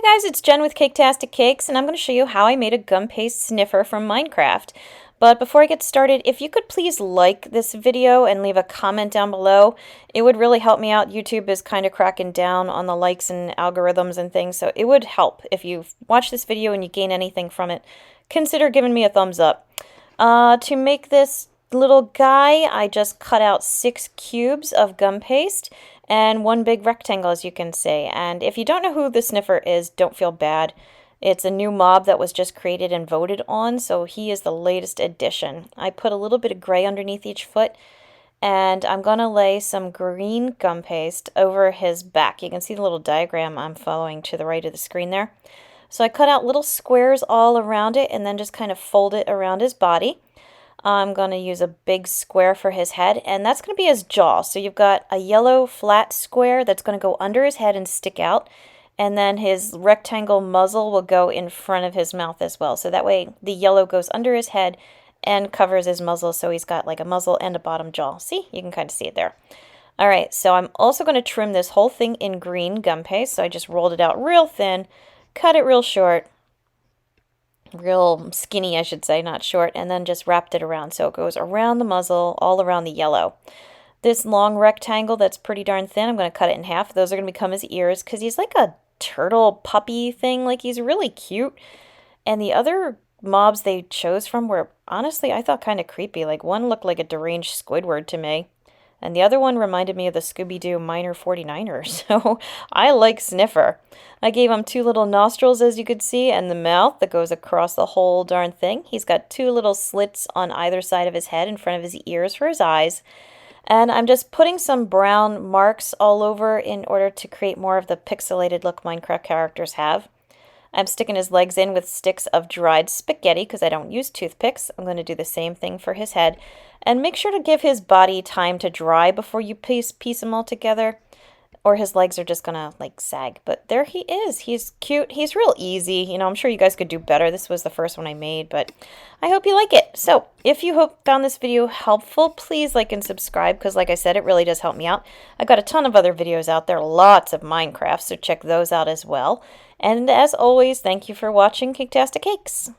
Guys, it's Jen with Caketastic Cakes, and I'm going to show you how I made a gum paste sniffer from Minecraft. But before I get started, if you could please like this video and leave a comment down below, it would really help me out. YouTube is kind of cracking down on the likes and algorithms and things, so it would help if you watch this video and you gain anything from it. Consider giving me a thumbs up. To make this little guy, I just cut out 6 cubes of gum paste and one big rectangle, as you can see. And if you don't know who the Sniffer is, don't feel bad. It's a new mob that was just created and voted on, so he is the latest addition. I put a little bit of gray underneath each foot, and I'm going to lay some green gum paste over his back. You can see the little diagram I'm following to the right of the screen there. So I cut out little squares all around it and then just kind of fold it around his body. I'm going to use a big square for his head, and that's going to be his jaw. So you've got a yellow flat square that's going to go under his head and stick out, and then his rectangle muzzle will go in front of his mouth as well. So that way the yellow goes under his head and covers his muzzle, so he's got like a muzzle and a bottom jaw. See? You can kind of see it there. Alright, so I'm also going to trim this whole thing in green gum paste. So I just rolled it out real thin, cut it real short, real skinny I should say, not short, and then just wrapped it around so it goes around the muzzle, all around the yellow. This long rectangle that's pretty darn thin, I'm going to cut it in half. Those are going to become his ears because he's like a turtle puppy thing, like he's really cute. And the other mobs they chose from were honestly I thought kind of creepy. Like one looked like a deranged Squidward to me. And the other one reminded me of the Scooby-Doo Minor 49er, so I like Sniffer. I gave him 2 little nostrils, as you could see, and the mouth that goes across the whole darn thing. He's got 2 little slits on either side of his head in front of his ears for his eyes. And I'm just putting some brown marks all over in order to create more of the pixelated look Minecraft characters have. I'm sticking his legs in with sticks of dried spaghetti because I don't use toothpicks. I'm going to do the same thing for his head. And make sure to give his body time to dry before you piece them all together, or his legs are just going to like sag. But there he is. He's cute. He's real easy. You know, I'm sure you guys could do better. This was the first one I made, but I hope you like it. So if you found this video helpful, please like and subscribe because like I said, it really does help me out. I've got a ton of other videos out there, lots of Minecraft, so check those out as well. And as always, thank you for watching Caketastic Cakes.